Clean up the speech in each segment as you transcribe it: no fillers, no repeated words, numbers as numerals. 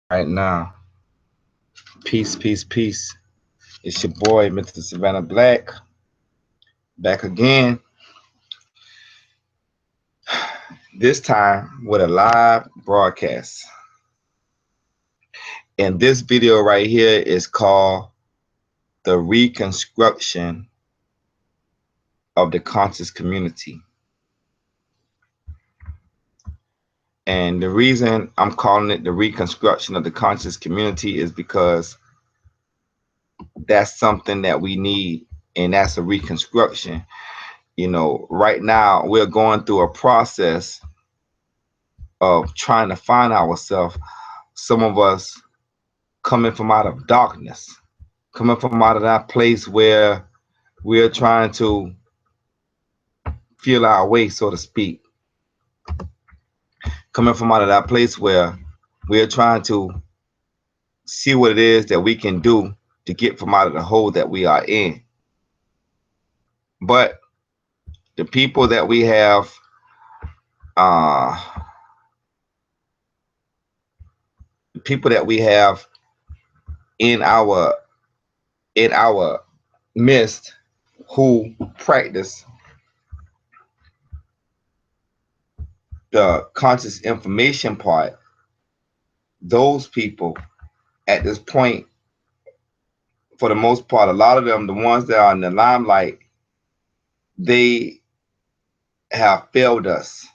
Right now. Peace, peace, peace. It's your boy, Mr. Savannah Black, back again. This time with a live broadcast. And this video right here is called The Reconstruction of the Conscious Community. And the reason I'm calling it the Reconstruction of the Conscious Community is because that's something that we need, and that's a reconstruction. Right now we're going through a process of trying to find ourselves. Some of us coming from out of darkness, coming from out of that place where we're trying to feel our way, so to speak, coming from out of that place where we're trying to see what it is that we can do to get from out of the hole that we are in. But the people that we have, uh, people that we have in our in our midst who practice the conscious information part, those people at this point, for the most part, a lot of them, the ones that are in the limelight, they have failed us.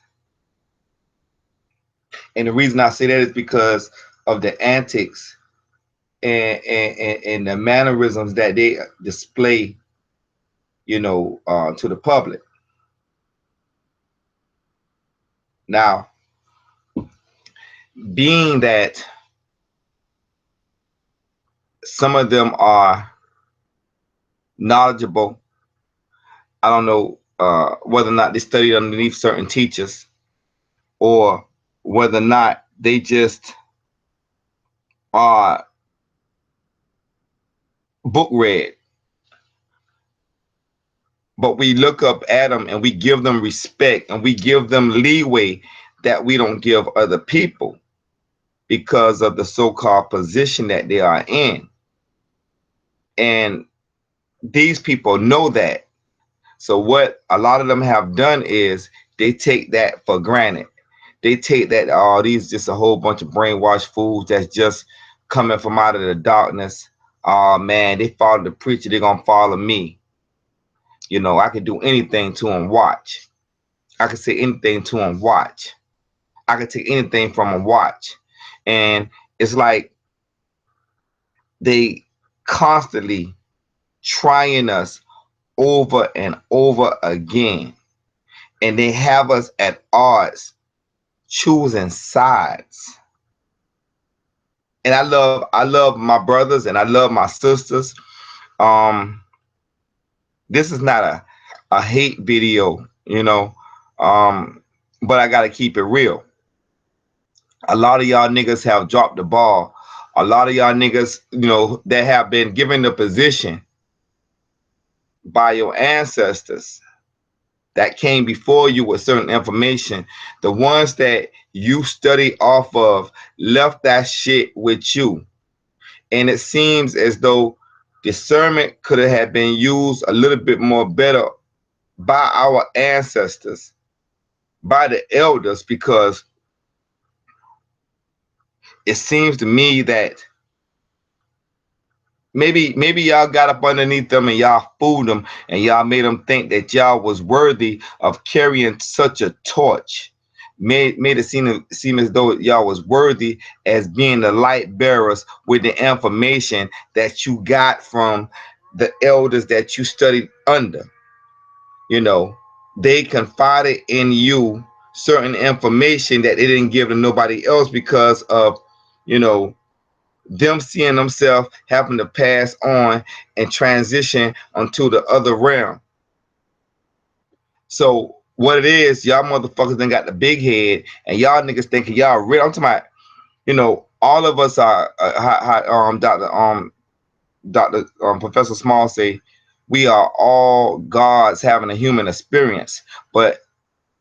And the reason I say that is because of the antics and the mannerisms that they display, to the public. Now, being that some of them are knowledgeable, I don't know whether or not they studied underneath certain teachers, or whether or not they just are book read. But we look up at them and we give them respect and we give them leeway that we don't give other people because of the so-called position that they are in. And these people know that. So what a lot of them have done is they take that for granted. They take that, oh, these just a whole bunch of brainwashed fools that's just coming from out of the darkness. Oh man, they follow the preacher, they're gonna follow me. I could do anything to them, watch. I could say anything to them, watch. I could take anything from them, watch. And it's like they constantly trying us over and over again. And they have us at odds, choosing sides. And I love my brothers and I love my sisters. Um, this is not a hate video, but I gotta keep it real. A lot of y'all niggas have dropped the ball. A lot of y'all niggas, that have been given the position by your ancestors that came before you with certain information, the ones that you study off of left that shit with you. And it seems as though discernment could have been used a little bit more better by our ancestors, by the elders, because it seems to me that maybe y'all got up underneath them and y'all fooled them and y'all made them think that y'all was worthy of carrying such a torch. Made it seem as though y'all was worthy as being the light bearers with the information that you got from the elders that you studied under. They confided in you certain information that they didn't give to nobody else because of, you know, them seeing themselves having to pass on and transition onto the other realm. So what it is, y'all motherfuckers done got the big head, and y'all niggas thinking y'all real. I'm talking about, all of us are, Dr. Professor Small say, we are all gods having a human experience. But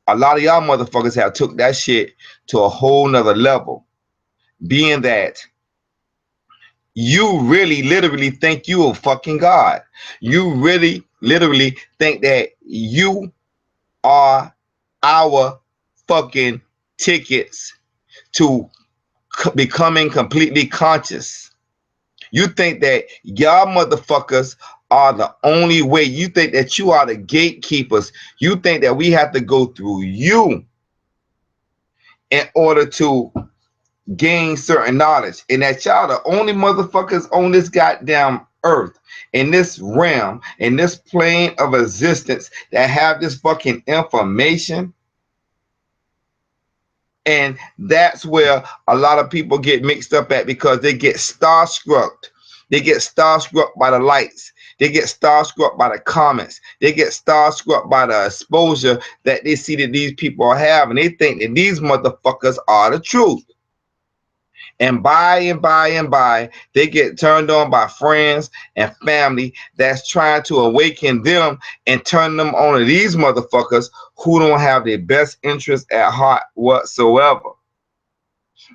a lot of y'all motherfuckers have took that shit to a whole nother level, being that You really literally think you a fucking God. You really literally think that you are our fucking tickets to becoming completely conscious. You think that y'all motherfuckers are the only way. You think that you are the gatekeepers. You think that we have to go through you in order to gain certain knowledge, and that y'all the only motherfuckers on this goddamn earth, in this realm, in this plane of existence, that have this fucking information. And that's where a lot of people get mixed up at, because they get starstruck. They get starstruck by the lights. They get starstruck by the comments. They get starstruck by the exposure that they see that these people have, and they think that these motherfuckers are the truth. And by, they get turned on by friends and family that's trying to awaken them and turn them on to these motherfuckers who don't have their best interest at heart whatsoever.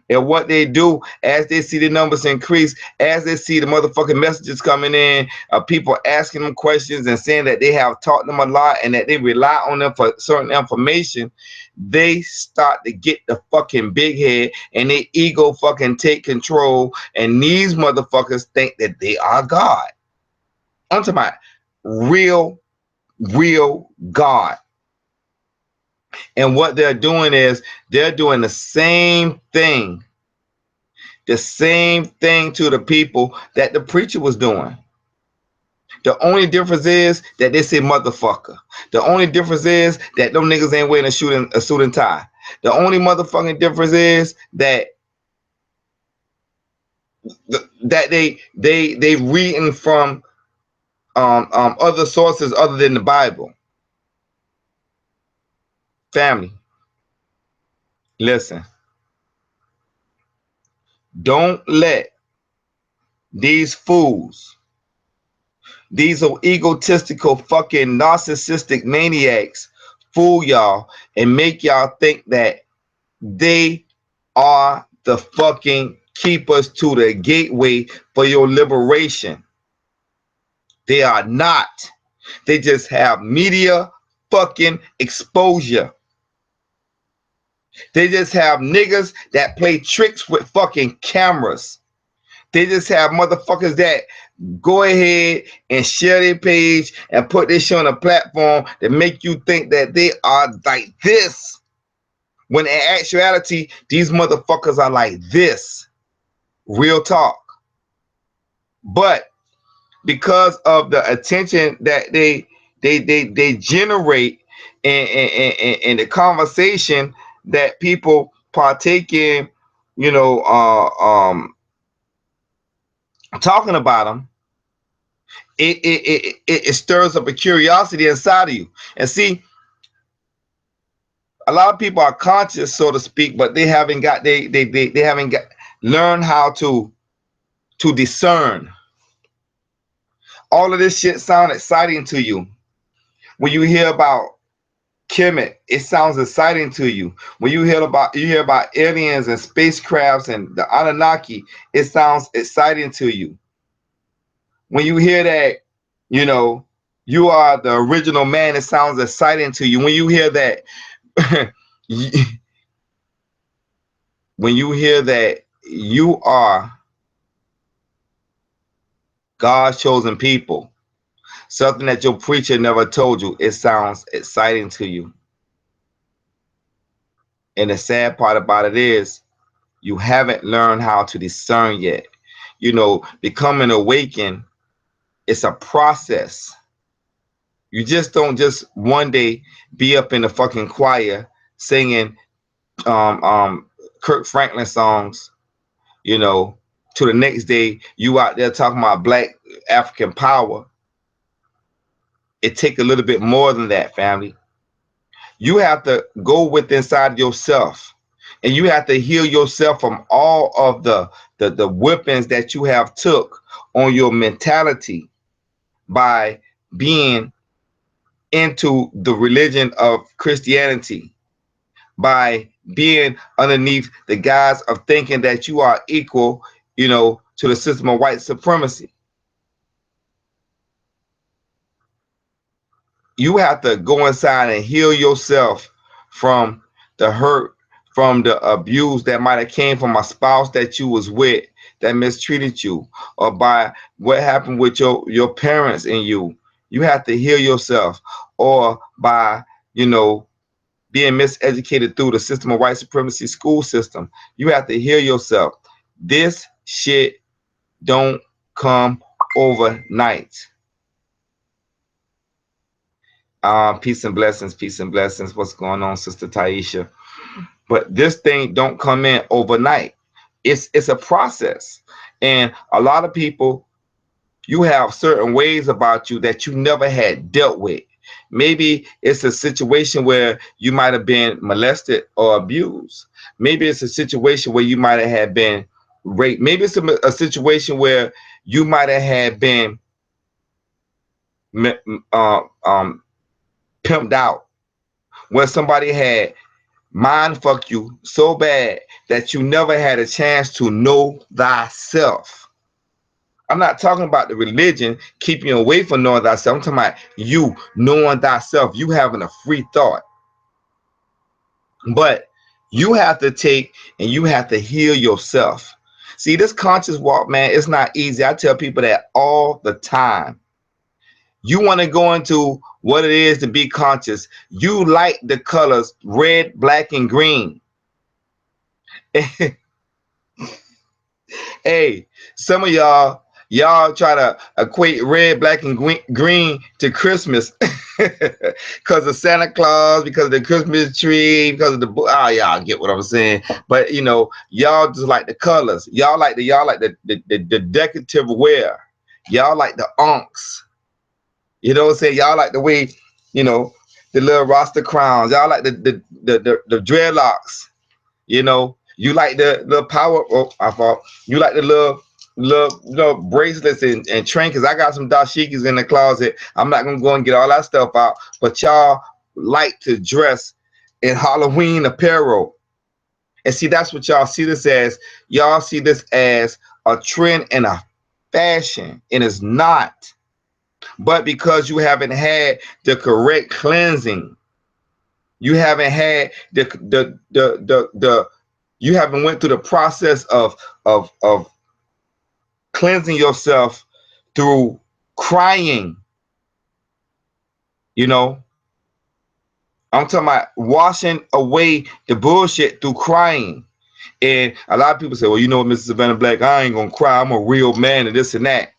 And what they do, as they see the numbers increase, as they see the motherfucking messages coming in, people asking them questions and saying that they have taught them a lot and that they rely on them for certain information, they start to get the fucking big head and they ego fucking take control. And these motherfuckers think that they are God. I'm talking about real God. And what they're doing is they're doing the same thing to the people that the preacher was doing. The only difference is that they say motherfucker. The only difference is that them niggas ain't wearing a suit and tie. The only motherfucking difference is that they reading from other sources other than the Bible. Family, listen. Don't let these fools, these egotistical fucking narcissistic maniacs, fool y'all and make y'all think that they are the fucking keepers to the gateway for your liberation. They are not. They just have media fucking exposure. They just have niggas that play tricks with fucking cameras. They just have motherfuckers that go ahead and share their page and put this shit on a platform that make you think that they are like this. When in actuality, these motherfuckers are like this. Real talk. But because of the attention that they generate in the conversation that people partake in, you know, talking about them, it stirs up a curiosity inside of you. And see, a lot of people are conscious, so to speak, but they haven't got they haven't got learned how to discern. All of this shit sound exciting to you. When you hear about Kemet, it sounds exciting to you. When you hear about aliens and spacecrafts and the Anunnaki, it sounds exciting to you. When you hear that, you know, you are the original man, it sounds exciting to you. When you hear that, when you hear that you are God's chosen people, something that your preacher never told you, it sounds exciting to you. And the sad part about it is you haven't learned how to discern yet. You know, becoming awakened, it's a process. You just don't just one day be up in the fucking choir singing Kirk Franklin songs, you know, to the next day you out there talking about black African power. It take a little bit more than that, family. You have to go with inside yourself, and you have to heal yourself from all of the whippings that you have took on your mentality by being into the religion of Christianity, by being underneath the guise of thinking that you are equal, you know, to the system of white supremacy. You have to go inside and heal yourself from the hurt, from the abuse that might have came from a spouse that you was with that mistreated you, or by what happened with your parents and you. You have to heal yourself, or by, you know, being miseducated through the system of white supremacy school system. You have to heal yourself. This shit don't come overnight. Peace and blessings, peace and blessings. What's going on, Sister Taisha? But this thing don't come in overnight. It's a process. And a lot of people, you have certain ways about you that you never had dealt with. Maybe it's a situation where you might have been molested or abused. Maybe it's a situation where you might have had been raped. Maybe it's a situation where you might have had been pimped out, where somebody had mind fuck you so bad that you never had a chance to know thyself. I'm not talking about the religion keeping you away from knowing thyself. I'm talking about you knowing thyself, you having a free thought. But you have to take and you have to heal yourself. See, this conscious walk, man, it's not easy. I tell people that all the time. You want to go into what it is to be conscious. You like the colors red, black, and green. Hey, some of y'all try to equate red, black, and green to Christmas because of Santa Claus, because of the Christmas tree, because of the y'all get what I'm saying. But you know, y'all just like the colors. Y'all like the decorative wear. Y'all like the unks. You know what I'm saying? Y'all like the way, you know, the little Rasta crowns. Y'all like the dreadlocks. You know, you like the power. Oh, I thought you like the little bracelets and trinkets. I got some dashikis in the closet. I'm not gonna go and get all that stuff out. But y'all like to dress in Halloween apparel. And see, that's what y'all see this as. Y'all see this as a trend and a fashion, and it's not. But because you haven't had the correct cleansing, you haven't had the you haven't went through the process of cleansing yourself through crying. You know, I'm talking about washing away the bullshit through crying. And a lot of people say, well, you know what, Mrsavannahblack, I ain't gonna cry. I'm a real man and this and that.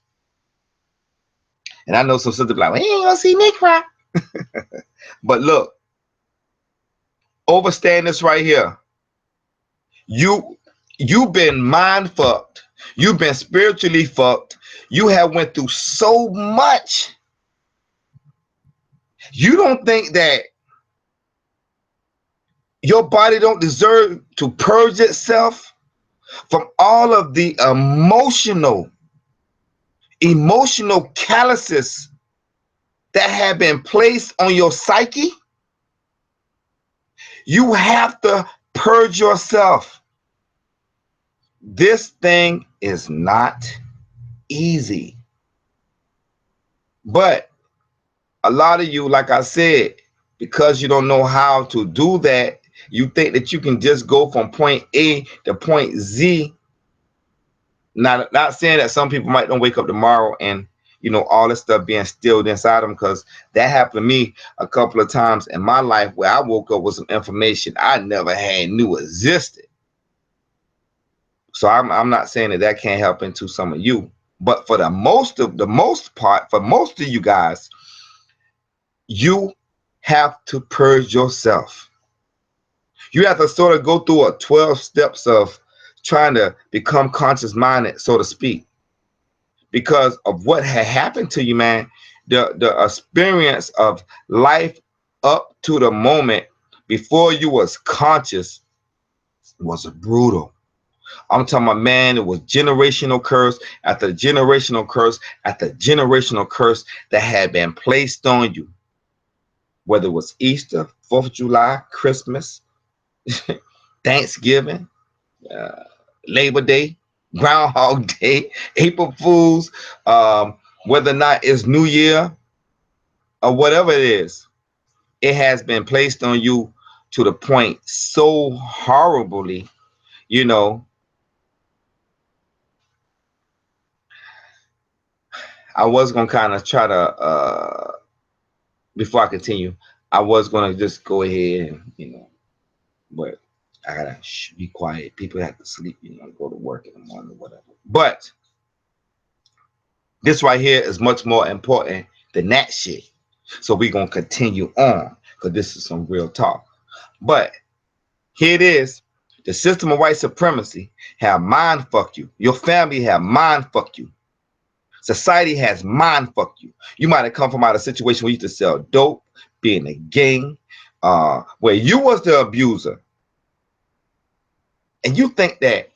And I know some sisters be like, well, you ain't gonna see me cry. But look, understand this right here. You've been mind fucked. You've been spiritually fucked. You have went through so much. You don't think that your body don't deserve to purge itself from all of the emotional calluses that have been placed on your psyche? You have to purge yourself. This thing is not easy. But a lot of you, like I said, because you don't know how to do that, you think that you can just go from point A to point Z. Not saying that some people might don't wake up tomorrow and, you know, all this stuff being stilled inside them, because that happened to me a couple of times in my life where I woke up with some information I never had knew existed. So I'm not saying that can't help into some of you, but for the most part, for most of you guys, you have to purge yourself. You have to sort of go through a 12 steps of trying to become conscious minded, so to speak, because of what had happened to you, man. The experience of life up to the moment before you was conscious was brutal. I'm talking about, man, it was generational curse after generational curse after generational curse that had been placed on you. Whether it was Easter, 4th of July, Christmas, Thanksgiving, Labor Day, Groundhog Day, April Fools, whether or not it's New Year or whatever it is, it has been placed on you to the point so horribly, you know. I was gonna kind of try to before I continue, I was gonna just go ahead and, but I gotta be quiet. People have to sleep, go to work in the morning or whatever. But this right here is much more important than that shit. So we're gonna continue on because this is some real talk. But here it is. The system of white supremacy have mind fucked you. Your family have mind fucked you. Society has mind fucked you. You might have come from out of a situation where you used to sell dope, be in a gang, where you was the abuser. And you think that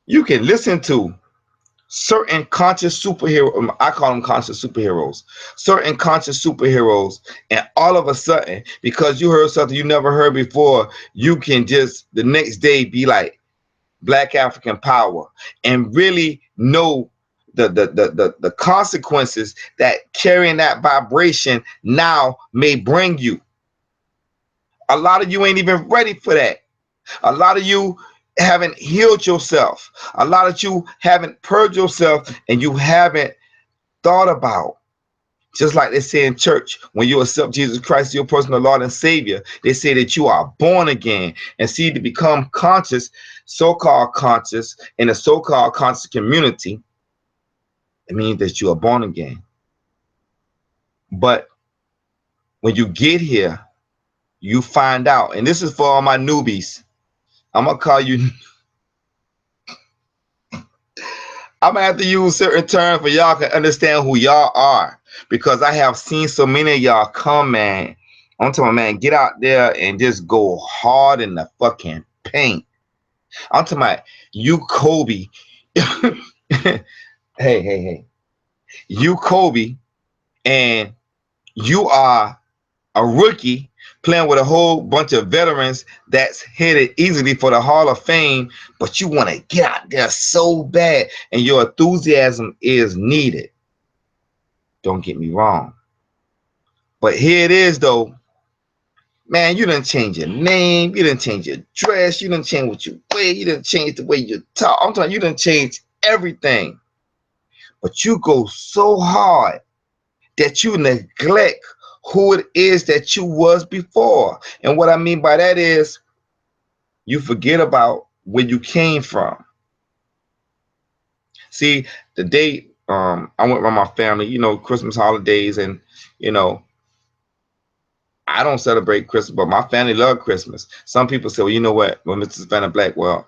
you can listen to certain conscious superheroes, I call them conscious superheroes, certain conscious superheroes, and all of a sudden, because you heard something you never heard before, you can just the next day be like Black African power and really know the consequences that carrying that vibration now may bring you. A lot of you ain't even ready for that. A lot of you haven't healed yourself. A lot of you haven't purged yourself, and you haven't thought about. Just like they say in church, when you accept Jesus Christ, your personal Lord and Savior, they say that you are born again. And see, to become conscious, so-called conscious, in a so-called conscious community, it means that you are born again. But when you get here, you find out, and this is for all my newbies. I'm gonna call you. I'm gonna have to use certain terms for y'all can understand who y'all are, because I have seen so many of y'all come, man. I'm talking, man, get out there and just go hard in the fucking paint. I'm talking about you, Kobe. Hey. You, Kobe, and you are a rookie playing with a whole bunch of veterans that's headed easily for the Hall of Fame, but you want to get out there so bad, and your enthusiasm is needed. Don't get me wrong. But here it is, though. Man, you done change your name, you done change your dress, you done change what you wear, you done change the way you talk. I'm talking, you done change everything. But you go so hard that you neglect who it is that you was before. And what I mean by that is you forget about where you came from. See, the day I went with my family, Christmas holidays, and I don't celebrate Christmas, but my family love Christmas. Some people say, well, you know what, well, Mrsavannahblack, well,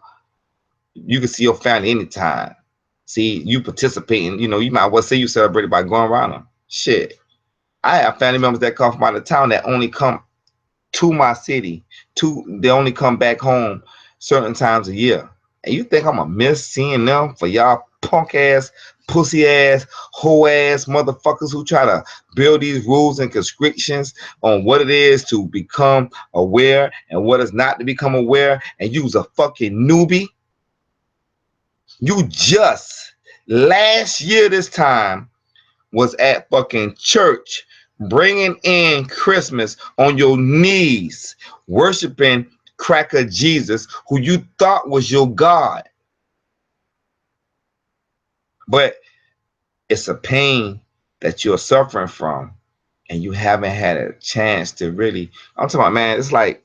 you can see your family anytime. See, you participating, you might well say you celebrate it by going around them. Shit. I have family members that come from out of town that only come to my city. They only come back home certain times a year. And you think I'm gonna miss seeing them for y'all punk ass, pussy ass, hoe ass motherfuckers who try to build these rules and constrictions on what it is to become aware and what is not to become aware, and you's a fucking newbie? You just last year this time was at fucking church bringing in Christmas on your knees, worshiping cracker Jesus, who you thought was your God. But it's a pain that you're suffering from, and you haven't had a chance to really. I'm talking about, man, it's like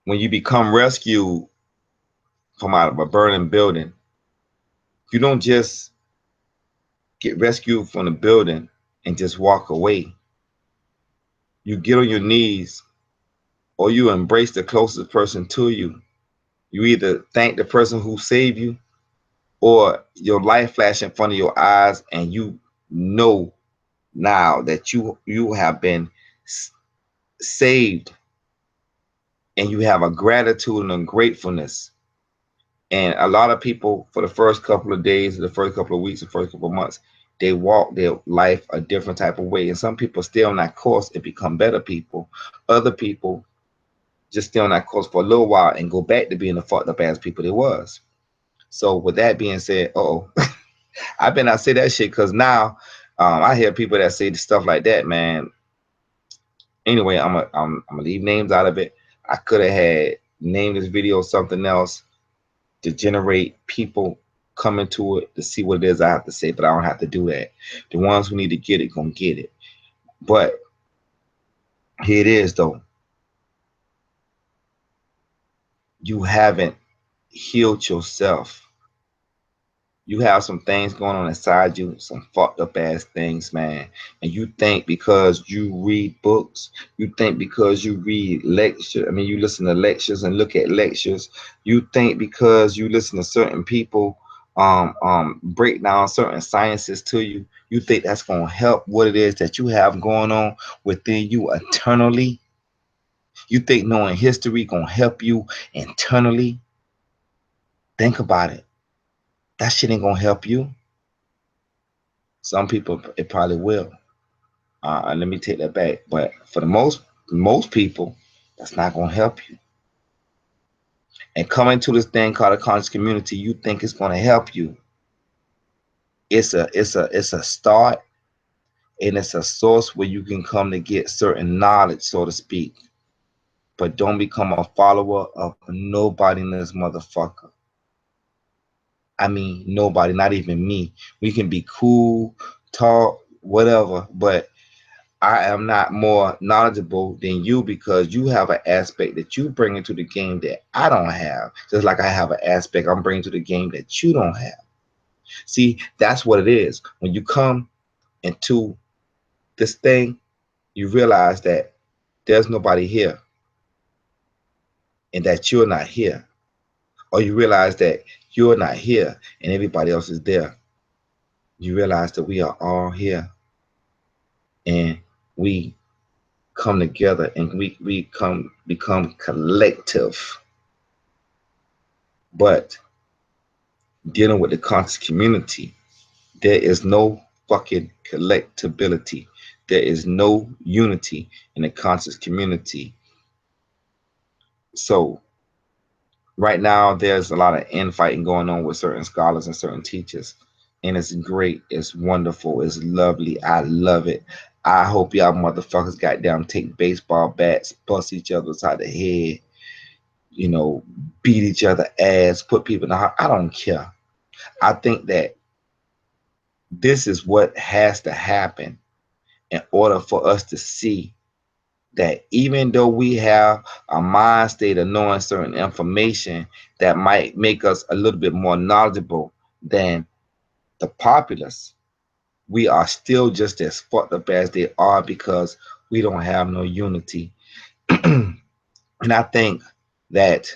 when you become rescued from out of a burning building, you don't just get rescued from the building and just walk away. You get on your knees, or you embrace the closest person to you. You either thank the person who saved you, or your life flash in front of your eyes, and you know now that you have been saved, and you have a gratitude and a gratefulness. And a lot of people, for the first couple of days, the first couple of weeks, the first couple of months, they walk their life a different type of way. And some people stay on that course and become better people. Other people just stay on that course for a little while and go back to being the fucked up ass people they was. So with that being said, I better not say that shit because now I hear people that say stuff like that, man. Anyway, I'm gonna leave names out of it. I could have had named this video something else to generate people coming to it to see what it is I have to say, but I don't have to do that. The ones who need to get it gonna get it. But here it is though. You haven't healed yourself. You have some things going on inside you, some fucked up ass things, man. And you think because you read books, you think because you read lectures, I mean, you listen to lectures and look at lectures, you think because you listen to certain people break down certain sciences to you, you think that's gonna help what it is that you have going on within you internally. You think knowing history gonna help you internally. Think about it. That shit ain't gonna help you. Some people it probably will. Let me take that back. But for the most people, that's not gonna help you. And coming to this thing called a conscious community, you think it's gonna help you. It's a start, and it's a source where you can come to get certain knowledge, so to speak. But don't become a follower of nobody in this motherfucker. I mean, nobody, not even me. We can be cool, talk, whatever, but I am not more knowledgeable than you because you have an aspect that you bring into the game that I don't have. Just like I have an aspect I'm bringing to the game that you don't have. See, that's what it is. When you come into this thing, you realize that there's nobody here and that you're not here. Or you realize that you're not here and everybody else is there. You realize that we are all here and we come together and we become collective. But dealing with the conscious community, there is no fucking collectability. There is no unity in the conscious community. So right now there's a lot of infighting going on with certain scholars and certain teachers. And it's great, it's wonderful, it's lovely. I love it. I hope y'all motherfuckers goddamn take baseball bats, bust each other upside the head, you know, beat each other ass, put people in the heart. I don't care. I think that this is what has to happen in order for us to see that even though we have a mind state of knowing certain information that might make us a little bit more knowledgeable than the populace, we are still just as fucked up as they are because we don't have no unity. And I think that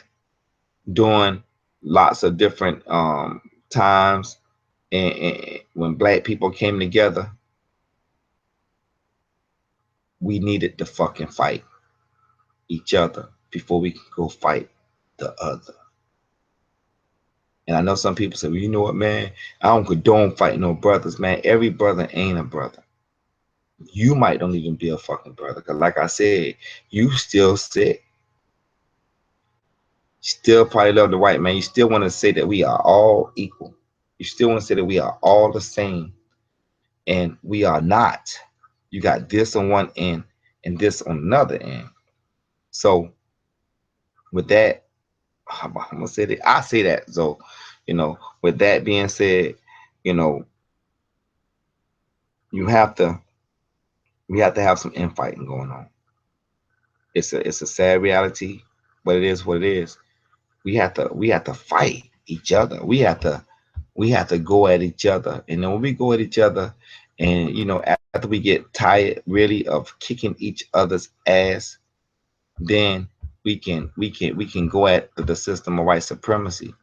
during lots of different times and when black people came together, we needed to fucking fight each other before we could go fight the other. And I know some people say, well, you know what, man? I don't condone fighting no brothers, man. Every brother ain't a brother. You might don't even be a fucking brother. Because like I said, you still sick. You still probably love the white man. You still want to say that we are all equal. You still want to say that we are all the same. And we are not. You got this on one end and this on another end. So with that, I'm gonna say that I say that. So, with that being said, you know, you have to we have to have some infighting going on. It's a sad reality, but it is what it is. We have to fight each other. We have to go at each other. And then when we go at each other, and after we get tired really of kicking each other's ass, then we can go at the system of white supremacy.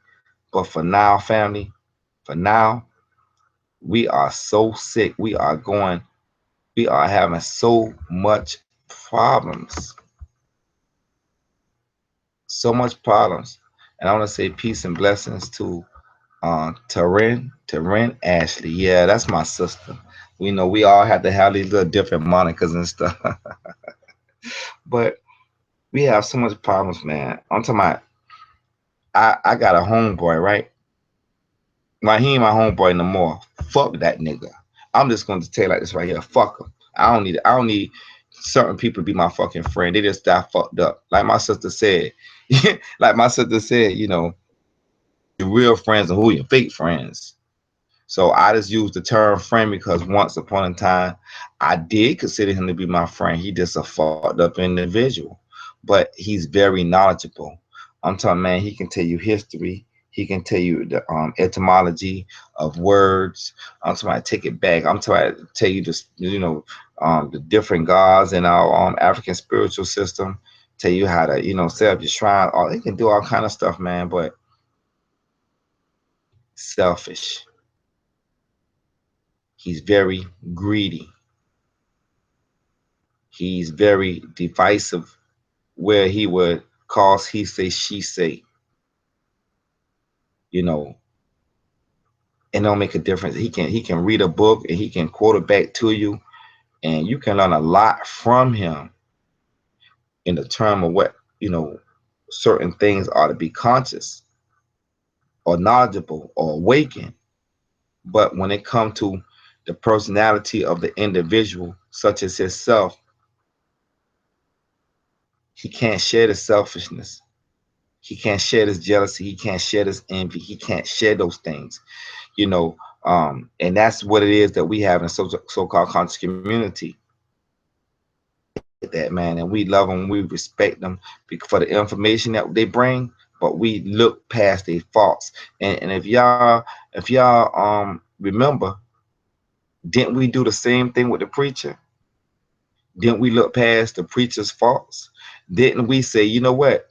But for now, family, for now, we are so sick. We are having so much problems. So much problems. And I want to say peace and blessings to Taryn Ashley. Yeah, that's my sister. We know we all have to have these little different monikers and stuff. But We have so much problems, man. I'm talking about I got a homeboy, right? Why he ain't my homeboy no more. Fuck that nigga. I'm just going to tell you like this right here. Fuck him. I don't need certain people to be my fucking friend. They just die fucked up. Like my sister said. Like my sister said, you know, your real friends and who your fake friends. So I just use the term friend because once upon a time I did consider him to be my friend. He just a fucked up individual. But he's very knowledgeable. I'm talking, man, he can tell you history. He can tell you the etymology of words. I'm talking about take it back. I'm talking about tell you this, you know, the different gods in our African spiritual system. Tell you how to, you know, set up your shrine. All he can do all kind of stuff, man. But selfish. He's very greedy. He's very divisive, where he would cause he say, she say, you know, and don't make a difference. He can read a book and he can quote it back to you, and you can learn a lot from him in the term of what, you know, certain things are to be conscious or knowledgeable or awakened. But when it comes to the personality of the individual, such as himself, he can't share the selfishness. He can't share this jealousy. He can't share this envy. He can't share those things, you know. And that's what it is that we have in so-called conscious community. That man, and we love them, we respect them for the information that they bring, but we look past their faults. And if y'all remember, didn't we do the same thing with the preacher? Didn't we look past the preacher's faults? Didn't we say, you know what,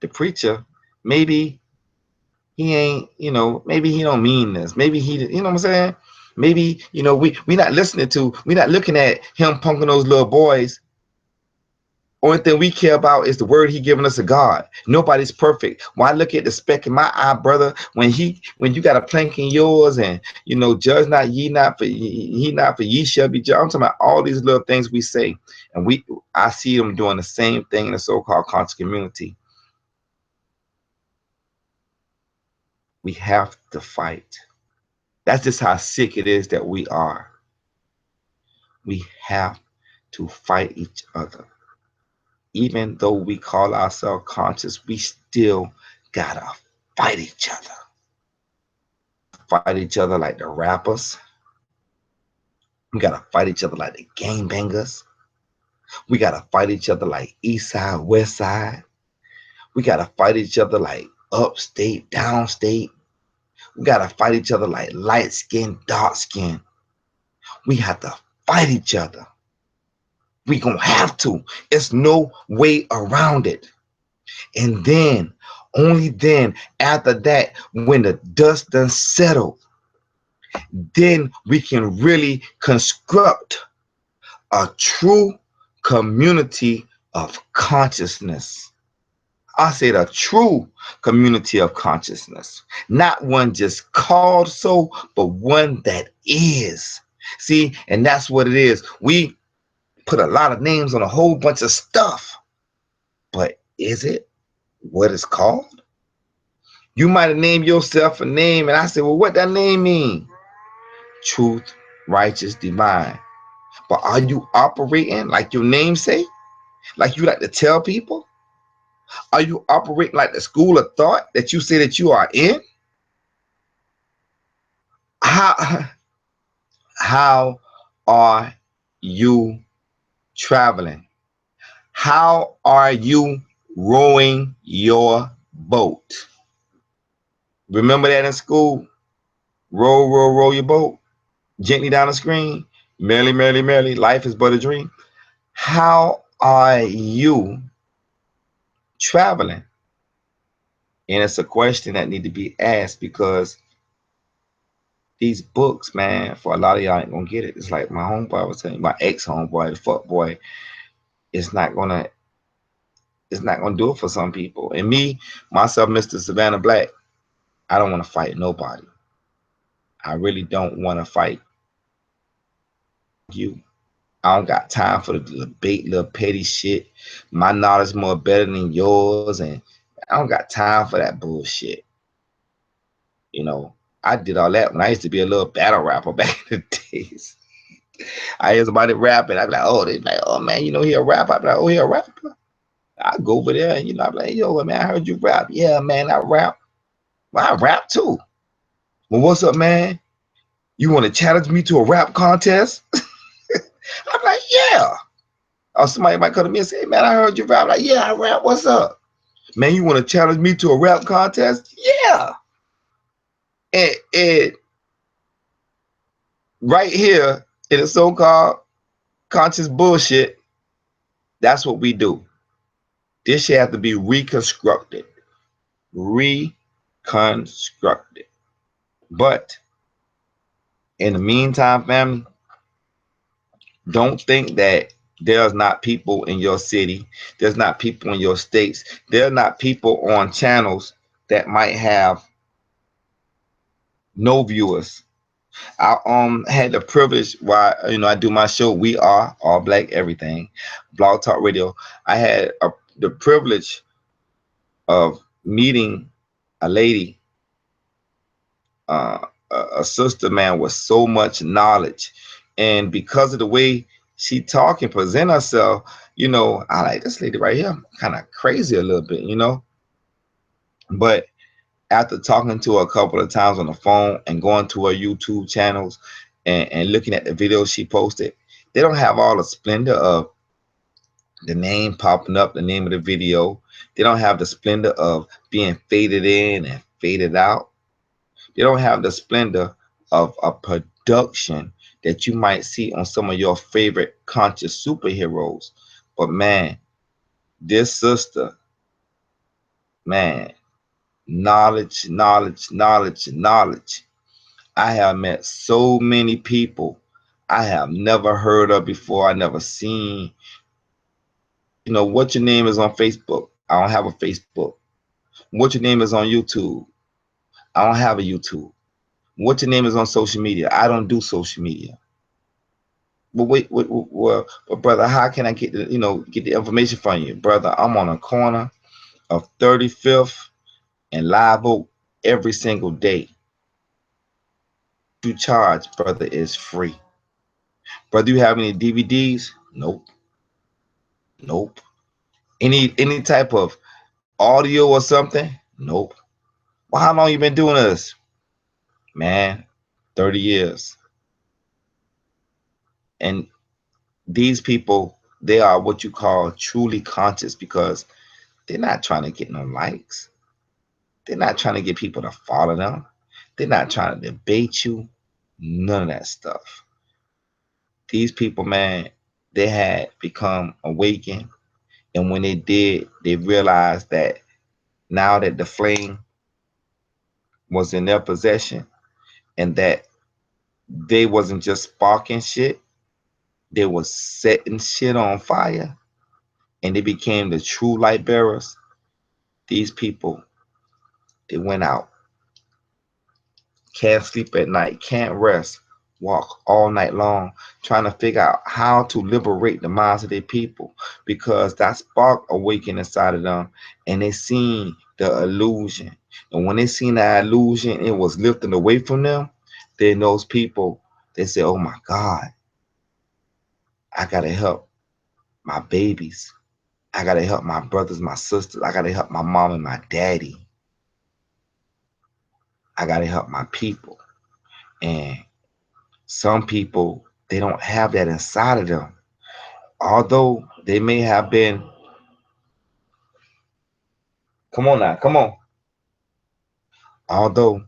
the preacher, maybe he ain't, you know, maybe he don't mean this. Maybe he, you know what I'm saying? Maybe, you know, we not listening to, we not looking at him punking those little boys. Only thing we care about is the word he given us of God. Nobody's perfect. Why look at the speck in my eye, brother, when you got a plank in yours, and you know, judge not, ye not, for he not, for ye shall be judged. I'm talking about all these little things we say, and I see them doing the same thing in the so-called conscious community. We have to fight. That's just how sick it is that we are. We have to fight each other. Even though we call ourselves conscious, we still gotta fight each other. Fight each other like the rappers. We gotta fight each other like the gangbangers. We gotta fight each other like East Side, West Side. We gotta fight each other like upstate, downstate. We gotta fight each other like light skin, dark skin. We have to fight each other. We gonna have to. It's no way around it. And then, only then, after that, when the dust done settled, then we can really construct a true community of consciousness. I said a true community of consciousness, not one just called so, but one that is. See, and that's what it is. We put a lot of names on a whole bunch of stuff, but is it what it's called? You might have named yourself a name, and I said, well, what that name mean? Truth, righteous, divine. But are you operating like your name say? Like you like to tell people? Are you operating like the school of thought that you say that you are in? How how are you traveling? How are you rowing your boat? Remember that in school? Row, row, row your boat gently down the stream. Merrily, merrily, merrily, life is but a dream. How are you traveling? And it's a question that need to be asked, because these books, man, for a lot of y'all ain't gonna get it. It's like my homeboy was telling you, my ex homeboy, the fuck boy, it's not gonna do it for some people. And me, myself, Mr. Savannah Black, I don't want to fight nobody. I really don't want to fight you. I don't got time for the debate, little petty shit. My knowledge more better than yours, and I don't got time for that bullshit. You know, I did all that when I used to be a little battle rapper back in the days. I hear somebody rapping, I'd be like, oh, they like, oh man, he a rapper. I'd be like, oh, he a rapper. I go over there and I'm like, yo, man, I heard you rap. Yeah, man, I rap. Well, I rap too. Well, what's up, man? You want to challenge me to a rap contest? I'm like, yeah. Or somebody might come to me and say, hey, man, I heard you rap. I'm like, yeah, I rap. What's up? Man, you want to challenge me to a rap contest? Yeah. And right here in the so-called conscious bullshit, that's what we do. This shit have to be reconstructed. Reconstructed. But in the meantime, family, don't think that there's not people in your city, there's not people in your states, there are not people on channels that might have no viewers. I had the privilege while I do my show, We Are All Black Everything, Blog Talk Radio. I had the privilege of meeting a lady, a sister, man, with so much knowledge, and because of the way she talk and present herself, I like this lady right here, kind of crazy a little bit. But after talking to her a couple of times on the phone and going to her YouTube channels and looking at the videos she posted, they don't have all the splendor of the name popping up, the name of the video. They don't have the splendor of being faded in and faded out. They don't have the splendor of a production that you might see on some of your favorite conscious superheroes. But man, this sister, man, knowledge, knowledge, knowledge, knowledge. I have met so many people I have never heard of before. I never seen. What your name is on Facebook? I don't have a Facebook. What your name is on YouTube? I don't have a YouTube. What your name is on social media? I don't do social media. But but brother, how can I get get the information from you, brother? I'm on a corner of 35th and Live Oak every single day. You charge, brother, is free. Brother, you have any DVDs? Nope. Nope. Any type of audio or something? Nope. Well, how long you been doing this? Man, 30 years. And these people, they are what you call truly conscious because they're not trying to get no likes. They're not trying to get people to follow them. They're not trying to debate you. None of that stuff. These people, man, they had become awakened. And when they did, they realized that now that the flame was in their possession and that they wasn't just sparking shit, they was setting shit on fire and they became the true light bearers. These people, they went out, can't sleep at night, can't rest, walk all night long, trying to figure out how to liberate the minds of their people because that spark awakened inside of them and they seen the illusion. And when they seen that illusion, it was lifting away from them. Then those people, they say, oh my God, I gotta help my babies. I gotta help my brothers, my sisters. I gotta help my mom and my daddy. I gotta help my people. And some people, they don't have that inside of them. Although they may have been, come on now, come on. Although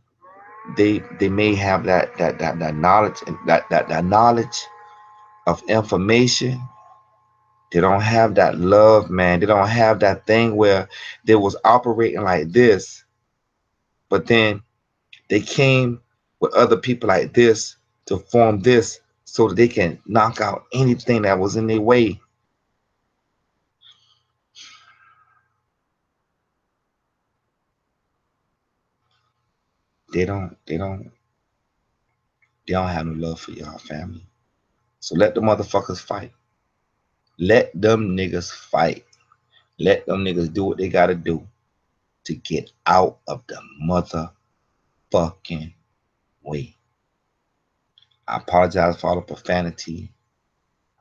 they may have that knowledge and that knowledge of information, they don't have that love, man. They don't have that thing where they was operating like this, but then they came with other people like this to form this so that they can knock out anything that was in their way. They don't have no love for y'all family. So let the motherfuckers fight. Let them niggas fight. Let them niggas do what they gotta do to get out of the motherfucking way. I apologize for all the profanity.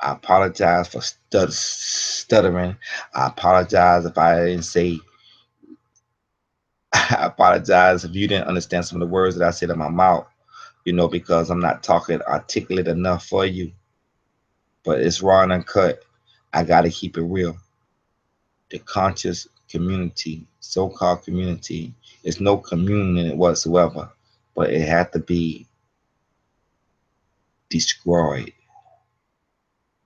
I apologize for stuttering. I apologize if I didn't say. I apologize if you didn't understand some of the words that I said in my mouth, because I'm not talking articulate enough for you. But it's raw and uncut. I got to keep it real. The conscious community, so-called community, is no communion in it whatsoever, but it had to be destroyed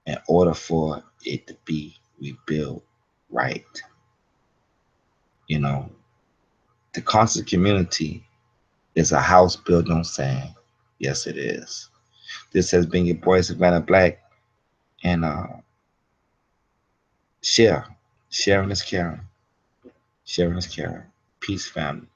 in order for it to be rebuilt right. The conscious community is a house built on sand. Yes, it is. This has been your boy Savannah Black, and share. Sharing is caring. Sharing is caring. Peace, family.